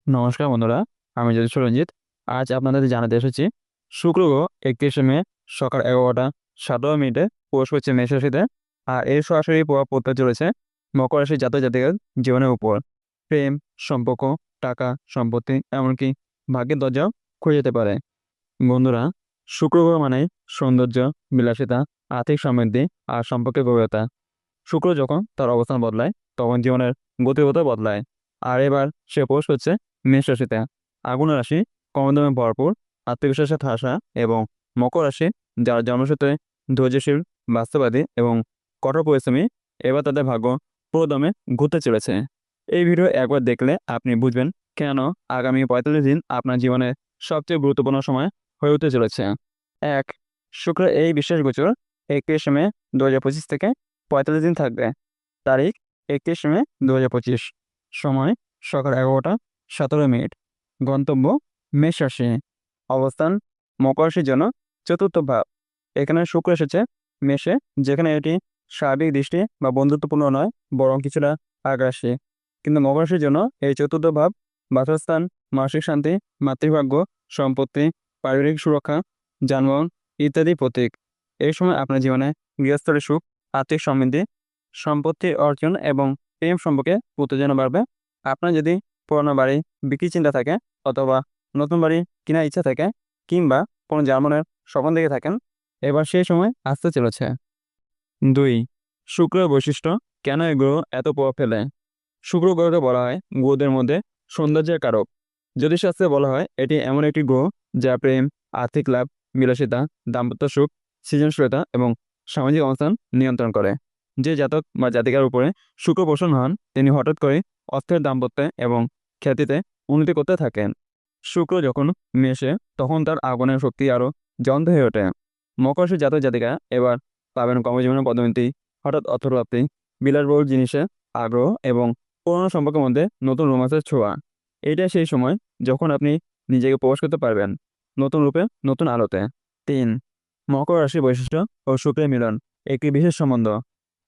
নমস্কার বন্ধুরা, আমি জ্যোতিষ রঞ্জিত। আজ আপনাদের জানাতে এসেছি শুক্র গ্রহ 31শে মে সকাল 11টা 17 মিনিটে প্রবেশ করছে মেষ রাশিতে। আর এর সরাসরি প্রভাব পড়তে চলেছে মকর রাশির জাতক জাতিকার জীবনের উপর। প্রেম, সম্পর্ক, টাকা, সম্পত্তি, এমনকি ভাগ্যের দরজাও খুলে যেতে পারে। বন্ধুরা, শুক্র গ্রহ মানে সৌন্দর্য, বিলাসিতা, আর্থিক সমৃদ্ধি আর সম্পর্কের গভীরতা। শুক্র যখন তার অবস্থান বদলায় তখন জীবনের গতিপথ বদলায়। আর এবার সে প্রবেশ করছে মেষ রাশিতে। আগুন রাশি, কর্মদমে ভরপুর, আত্মবিশ্বাসে ঠাসা এবং মকর রাশি, যার জন্মসূত্রে ধৈর্যশীল, বাস্তববাদী এবং কঠোর পরিশ্রমী, এবার তাদের ভাগ্য পুরোদমে ঘুরতে চলেছে। এই ভিডিও একবার দেখলে আপনি বুঝবেন কেন আগামী 45 দিন আপনার জীবনের সবচেয়ে গুরুত্বপূর্ণ সময় হয়ে উঠতে চলেছে। এক, শুক্রের এই বিশেষ গোচর 31শে মে 2025 থেকে 45 দিন থাকবে। তারিখ 31শে মে 2025। সময় সকাল 11টা 17 মিনিট। গন্তব্য মেষ রাশি। অবস্থান মকর রাশির জন্য চতুর্থ ভাব। এখানে শুক্র এসেছে মেষে, যেখানে এটি স্বাভাবিক দৃষ্টি বা বন্ধুত্বপূর্ণ নয়, বরং কিছুটা আগ্রাসী। কিন্তু মকর রাশির জন্য এই চতুর্থ ভাব বাসস্থান, মানসিক শান্তি, মাতৃভাগ্য, সম্পত্তি, পারিবারিক সুরক্ষা, যানবাহন ইত্যাদি প্রতীক। এই সময় আপনার জীবনে গৃহস্থলের সুখ, আর্থিক সমৃদ্ধি, সম্পত্তি অর্জন এবং প্রেম সম্পর্কে উত্তেজনা বাড়বে। আপনার যদি পুরোনো বাড়ি বিক্রির চিন্তা থাকে, অথবা নতুন বাড়ি কেনার ইচ্ছা থাকে, কিংবা কোনো জার্মানের স্বপ্ন দেখে থাকেন, এবার সেই সময় আসতে চলেছে। 2, শুক্রের বৈশিষ্ট্য, কেন এই গ্রহ এত প্রভাব ফেলে। শুক্র গ্রহকে বলা হয় গ্রহদের মধ্যে সৌন্দর্যের কারক। জ্যোতিষশাস্ত্রে বলা হয় এটি এমন একটি গ্রহ যা প্রেম, আর্থিক লাভ, বিলাসিতা, দাম্পত্য সুখ, সৃজনশীলতা এবং সামাজিক অবস্থান নিয়ন্ত্রণ করে। যে জাতক বা জাতিকার উপরে শুক্র পোষণ হন, তিনি হঠাৎ করে অর্থের, দাম্পত্যে এবং খ্যাতিতে উন্নতি করতে থাকেন। শুক্র যখন মেশে, তখন তার আগুনের শক্তি আরও জ্বলন্ত হয়ে ওঠে। মকর রাশির জাতক জাতিকা এবার পাবেন কর্মজীবনের পদোন্নতি, হঠাৎ অর্থপ্রাপ্তি, বিলাসবহুল জিনিসে আগ্রহ এবং পুরোনো সম্পর্কের মধ্যে নতুন রোমান্সের ছোঁয়া। এইটাই সেই সময় যখন আপনি নিজেকে প্রকাশ করতে পারবেন নতুন রূপে, নতুন আলোতে। 3, মকর রাশির বৈশিষ্ট্য ও শুক্রের মিলন, একটি বিশেষ সম্বন্ধ।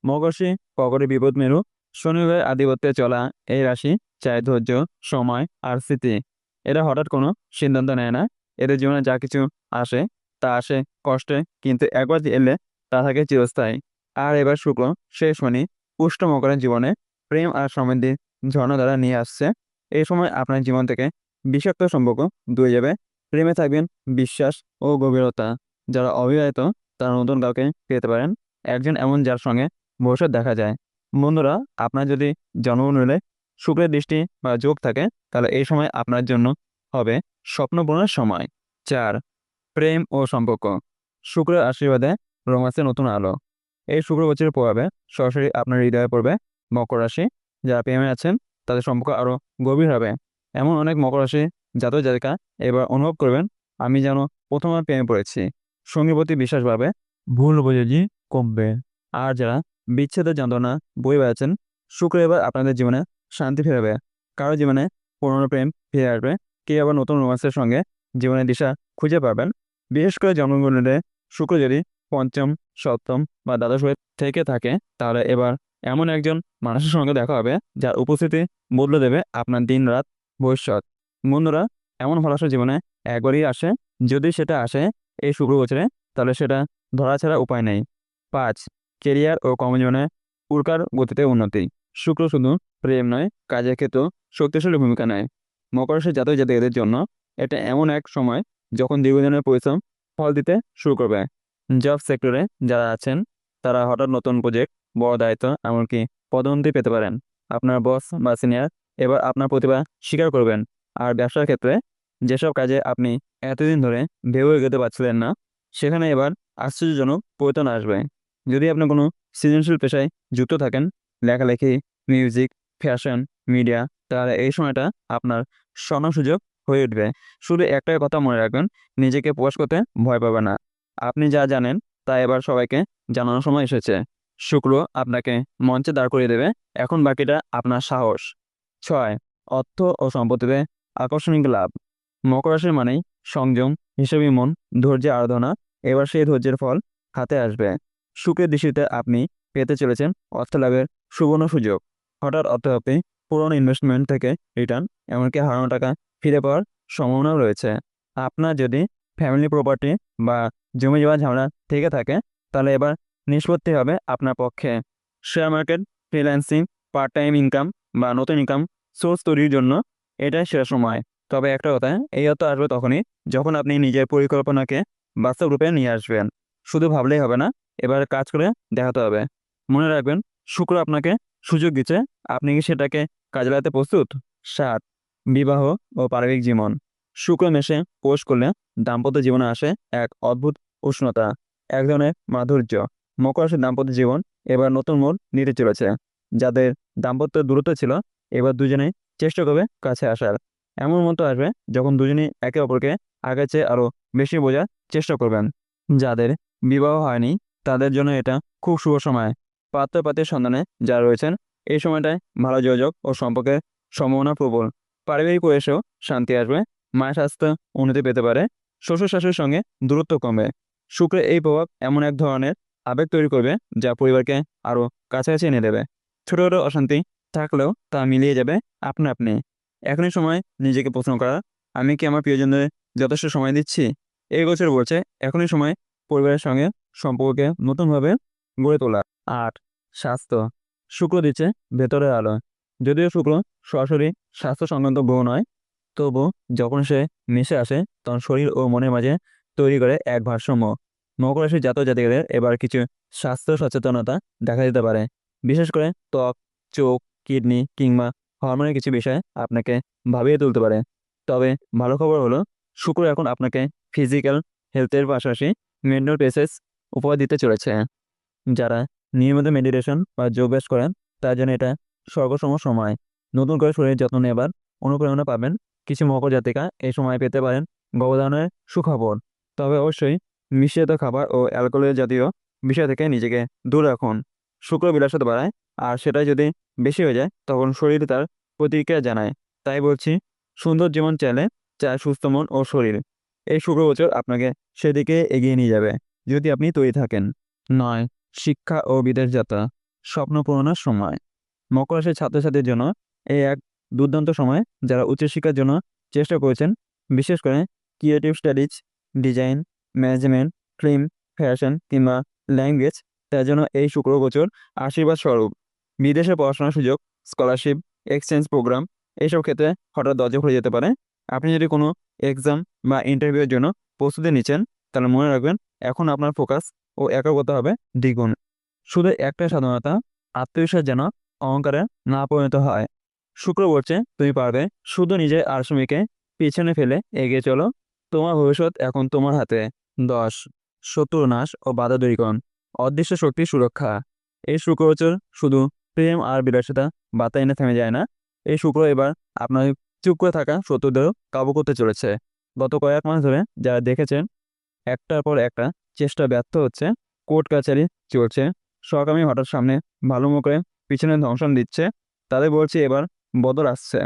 মকর রাশি কর্কটের বিপদ মেরু, শনিবার আধিপত্যে চলা এই রাশি চায় ধৈর্য, সময় আর স্মৃতি। এরা হঠাৎ কোনো সিদ্ধান্ত নেয় না। এদের জীবনে যা কিছু আসে তা আসে কষ্টে, কিন্তু একবার এলে তা থাকে চিরস্থায়ী। আর এবার শুক্র, সে শনি, পুষ্ট মকরের জীবনে প্রেম আর সমৃদ্ধি ঝর্ণাধারা নিয়ে আসছে। এই সময় আপনার জীবন থেকে বিষাক্ত সম্পর্ক দূরে যাবে। প্রেমে থাকবেন বিশ্বাস ও গভীরতা। যারা অবিবাহিত তারা নতুন কাউকে পেতে পারেন, একজন এমন যার সঙ্গে ভবিষ্যৎ দেখা যায়। বন্ধুরা, আপনার যদি জন্মকুণ্ডলে শুক্রের দৃষ্টি বা যোগ থাকে, তাহলে এই সময় আপনার জন্য হবে স্বপ্ন পূরণের সময়। 4, প্রেম ও সম্পর্ক। শুক্রের আশীর্বাদে রোমান্সের নতুন আলো। এই শুক্র গোচরের প্রভাবে সরাসরি আপনার হৃদয়ে পড়বে মকর রাশি। যারা প্রেমে আছেন তাদের সম্পর্ক আরও গভীর হবে। এমন অনেক মকর রাশি জাতক জাতিকা এবার অনুভব করবেন, আমি যেন প্রথমবার প্রেমে পড়েছি। সঙ্গীর প্রতি বিশ্বাস বাড়বে, ভুল বোঝাবুঝি কমবে। আর যারা বিচ্ছেদের যন্ত্রণা বয়ে বেড়াচ্ছেন, শুক্র এবার আপনাদের জীবনে শান্তি ফেরাবে। কারো জীবনে পুরনো প্রেম ফিরে আসবে, কেউ আবার নতুন রোমান্সের সঙ্গে জীবনের দিশা খুঁজে পাবেন। বিশেষ করে জন্মকুণ্ডলে শুক্র যদি পঞ্চম, সপ্তম বা দ্বাদশ হয়ে থেকে থাকে, তাহলে এবার এমন একজন মানুষের সঙ্গে দেখা হবে যার উপস্থিতি বদলে দেবে আপনার দিন রাত ভবিষ্যৎ। বন্ধুরা, এমন হতাশা জীবনে একবারই আসে। যদি সেটা আসে এই শুক্র গোচরে, তাহলে সেটা ধরা ছাড়া উপায় নেই। 5, কেরিয়ার ও কর্মজীবনে উল্কার গতিতে উন্নতি। শুক্র শুধু প্রেম নয়, কাজের ক্ষেত্রেও শক্তিশালী ভূমিকা নেয়। মকর রাশির জাতক জাতিকাদের জন্য এটা এমন এক সময় যখন দীর্ঘদিনের পরিশ্রম ফল দিতে শুরু করবে। জব সেক্টরে যারা আছেন তারা হঠাৎ নতুন প্রজেক্ট, বড় দায়িত্ব, এমনকি পদোন্নতি পেতে পারেন। আপনার বস বা সিনিয়র এবার আপনার প্রতিভা স্বীকার করবেন। আর ব্যবসার ক্ষেত্রে যেসব কাজে আপনি এতদিন ধরে ভেবে এগোতে পারছিলেন না, সেখানে এবার আশ্চর্যজনক পরিবর্তন আসবে। যদি আপনি কোনো সৃজনশীল পেশায় যুক্ত থাকেন, লেখালেখি, মিউজিক, ফ্যাশন, মিডিয়া, তাহলে এই সময়টা আপনার স্বর্ণ সুযোগ হয়ে উঠবে। শুধু একটাই কথা মনে রাখবেন, নিজেকে প্রকাশ করতে ভয় পাবে না। আপনি যা জানেন তা এবার সবাইকে জানানোর সময় এসেছে। শুক্র আপনাকে মঞ্চে দাঁড় করিয়ে দেবে, এখন বাকিটা আপনার সাহস। 6, অর্থ ও সম্পত্তিতে আকর্ষণিক লাভ। মকর রাশির মানেই সংযম, হিসেবি মন, ধৈর্যের আরাধনা। এবার সেই ধৈর্যের ফল হাতে আসবে। শুক্রের দৃষ্টিতে আপনি পেতে চলেছেন অর্থ লাভের সুবর্ণ সুযোগ। হঠাৎ অর্থপ্রাপ্তি, পুরনো ইনভেস্টমেন্ট থেকে রিটার্ন, এমনকি হারানো টাকা ফিরে পাওয়ার সম্ভাবনাও রয়েছে। আপনার যদি ফ্যামিলি প্রপার্টি বা জমি জমা ঝামেলা থেকে থাকে, তাহলে এবার নিষ্পত্তি হবে আপনার পক্ষে। Share market, freelancing, part time income বা নতুন ইনকাম সোর্স তৈরির জন্য এটাই সেরা সময়। তবে একটা কথা, এই অর্থ আসবে তখনই যখন আপনি নিজের পরিকল্পনাকে বাস্তব রূপে নিয়ে আসবেন। শুধু ভাবলেই হবে না, এবার কাজ করে দেখাতে হবে। মনে রাখবেন, শুক্র আপনাকে সুযোগ দিচ্ছে, আপনি কি সেটাকে কাজে লাগাতে প্রস্তুত? 7. বিবাহ ও পারিবারিক জীবন। শুক্র মেষে প্রবেশ করলে দাম্পত্য জীবনে আসে এক অদ্ভুত উষ্ণতা, এক ধরনের মাধুর্য। মকর রাশির দাম্পত্য জীবন এবার নতুন মোড় নিতে চলেছে। যাদের দাম্পত্য দূরত্ব ছিল, এবার দুজনেই চেষ্টা করবে কাছে আসার। এমন মতো আসবে যখন দুজনেই একে অপরকে আগের চেয়ে আরো বেশি বোঝার চেষ্টা করবেন। যাদের বিবাহ হয়নি, তাদের জন্য এটা খুব শুভ সময়। পাত্র-পাত্রীর সন্ধানে যারা রয়েছেন, এই সময়টায় ভালো যোগাযোগ ও সম্পর্কের সম্ভাবনা প্রবল। পারিবারিক পরিবেশেও শান্তি আসবে, মায়ের স্বাস্থ্য উন্নতি পেতে পারে, শ্বশুর শাশুড়ির সঙ্গে দূরত্ব কমবে। শুক্রের এই প্রভাব এমন এক ধরনের আবেগ তৈরি করবে যা পরিবারকে আরও কাছাকাছি এনে দেবে। ছোট ছোট অশান্তি থাকলেও তা মিলিয়ে যাবে আপনা আপনি। এখনই সময় নিজেকে প্রশ্ন করা, আমি কি আমার প্রিয়জনদের যথেষ্ট সময় দিচ্ছি? এই গোচর বলছে এখনই সময় পরিবারের সঙ্গে সম্পর্ককে নতুনভাবে গড়ে তোলা। 8. স্বাস্থ্য। শুক্র দিচ্ছে ভেতরের আলো। যদিও শুক্র সরাসরি স্বাস্থ্য সংক্রান্ত গ্রহ নয়, তবু যখন সে মিশে আসে, তখন শরীর ও মনের মাঝে তৈরি করে এক ভারসাম্য। মকর রাশির জাতক জাতিকাদের এবার কিছু স্বাস্থ্য সচেতনতা দেখা দিতে পারে, বিশেষ করে ত্বক, চোখ, কিডনি কিংবা হরমোনের কিছু বিষয় আপনাকে ভাবিয়ে তুলতে পারে। তবে ভালো খবর হলো, শুক্র এখন আপনাকে ফিজিক্যাল হেলথের পাশাপাশি মেন্টাল পেসেস উপহার দিতে চলেছে। যারা নিয়মিত মেডিটেশন বা যোগাভ্যাস করেন, তার জন্য এটা স্বর্গসম সময়। নতুন করে শরীরের যত্ন নেবার অনুপ্রেরণা পাবেন। কিছু মকর জাতিকা এই সময় পেতে পারেন গর্ভধারণের সুখবর। তবে অবশ্যই মিশ্রিত খাবার ও অ্যালকোহল জাতীয় বিষয় থেকে নিজেকে দূর রাখুন। শুক্র বিলাসিতা বাড়ায়, আর সেটা যদি বেশি হয়ে যায় তখন শরীর তার প্রতিক্রিয়া জানায়। তাই বলছি, সুন্দর জীবন চাইলে চায় সুস্থ মন ও শরীর। এই শুক্র গোচর আপনাকে সেদিকে এগিয়ে নিয়ে যাবে, যদি আপনি তৈরি থাকেন। 9. শিক্ষা ও বিদেশ যাত্রা, স্বপ্ন পূরণের সময়। মকর রাশির ছাত্রছাত্রীর জন্য এই এক দুর্দান্ত সময়। যারা উচ্চশিক্ষার জন্য চেষ্টা করেছেন, বিশেষ করে creative studies, design, management, film, fashion কিংবা ল্যাঙ্গুয়েজ, তার জন্য এই শুক্র গোচর আশীর্বাদ স্বরূপ। বিদেশে পড়াশোনার সুযোগ, স্কলারশিপ, এক্সচেঞ্জ প্রোগ্রাম, এইসব ক্ষেত্রে হঠাৎ দরজা খুলে যেতে পারে। আপনি যদি কোনো এক্সাম বা ইন্টারভিউয়ের জন্য প্রস্তুতি নিচ্ছেন, তাহলে মনে রাখবেন, এখন আপনার ফোকাস ও একাগ্রতা হবে দ্বিগুণ। শুধু একটাই সাধারণতা, আত্মবিশ্বাস যেন অহংকারে না পরিণত হয়। শুক্র বলছে তুমি পারবে, শুধু নিজের আলসেমিকে পিছনে ফেলে এগিয়ে চলো, তোমার ভবিষ্যৎ এখন তোমার হাতে। 10. শত্রু নাশ ও বাধা দূরীকরণ, অদৃশ্য শক্তির সুরক্ষা। এই শুক্রবছর শুধু প্রেম আর বিলাসিতা বার্তা এনে থেমে যায় না। এই শুক্র এবার আপনার চুপ করে থাকা শত্রুদেরও কাবু করতে চলেছে। গত কয়েক মাস ধরে যারা দেখেছেন একটার পর একটা চেষ্টা ব্যর্থ হচ্ছে, কোর্ট কাছারি চলছে, সহকর্মী হঠাৎ সামনে ভালো মুখে পিছনে দংশন দিচ্ছে, তাদের বলছি এবার বদল আসছে।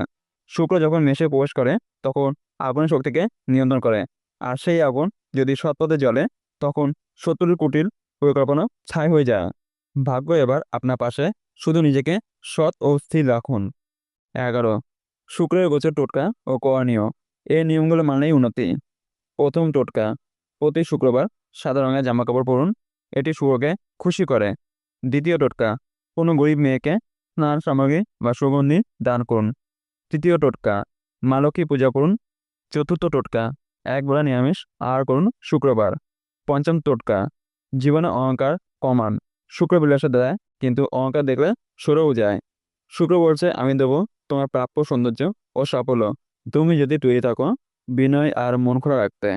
শুক্র যখন মেষে প্রবেশ করে, তখন আগুনের শক্তিকে নিয়ন্ত্রণ করে। আর সেই আগুন যদি সৎপথে জ্বলে, তখন শত্রুর কুটিল পরিকল্পনা ছাই হয়ে যায়। ভাগ্য এবার আপনার পাশে, শুধু নিজেকে সৎ ও স্থির রাখুন। 11. শুক্রের গোচর টোটকা ও করণীয়। এই নিয়মগুলো মানেই উন্নতি। প্রথম টোটকা, প্রতি শুক্রবার সাদা রঙের জামাকাপড় পরুন, এটি শুভকে খুশি করে। দ্বিতীয় টোটকা, কোনো গরিব মেয়েকে স্নান সামগ্রী বা সুগন্ধি দান করুন। তৃতীয় টোটকা, মা লক্ষ্মী পূজা করুন। চতুর্থ টোটকা, একবেলা নিরামিষ আহার করুন শুক্রবার। পঞ্চম টোটকা, জীবনে অহংকার কমান। শুক্র বিলাসের দেয়, কিন্তু অহংকার দেখলে সরেও যায়। শুক্র বলছে আমি দেবো তোমার প্রাপ্য সৌন্দর্য ও সাফল্য, তুমি যদি তৈরি থাকো বিনয় আর মন খোলা রাখতে।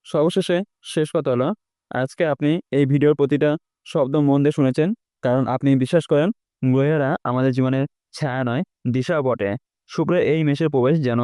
সর্বশেষে শেষ কথা হলো, আজকে আপনি এই ভিডিওর প্রতিটা শব্দ মন দিয়ে শুনেছেন, কারণ আপনি বিশ্বাস করেন গ্রহেরা আমাদের জীবনের ছায়া নয়, দিশা বটে। শুক্রের এই মেষের প্রবেশ যেন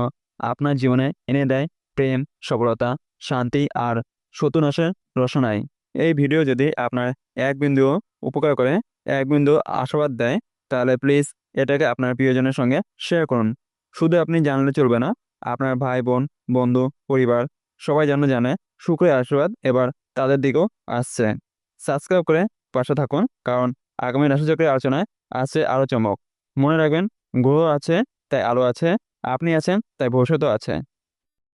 আপনার জীবনে এনে দেয় প্রেম, সফলতা, শান্তি আর শত্রুনাশের রসনাই। এই ভিডিও যদি আপনার এক বিন্দুও উপকার করে, এক বিন্দু আশাবাদ দেয়, তাহলে প্লিজ এটাকে আপনার প্রিয়জনের সঙ্গে শেয়ার করুন। শুধু আপনি জানলে চলবে না, আপনার ভাই বোন, বন্ধু, পরিবার সবাই যেন জানে শুক্রের আশীর্বাদ এবার তাদের দিকেও আসছে। সাবস্ক্রাইব করে পাশে থাকুন, কারণ আগামী রাশিচক্রের আলোচনায় আছে আরও চমক। মনে রাখবেন, গ্রহ আছে তাই আলো আছে, আপনি আছেন তাই ভবিষ্যৎও আছে।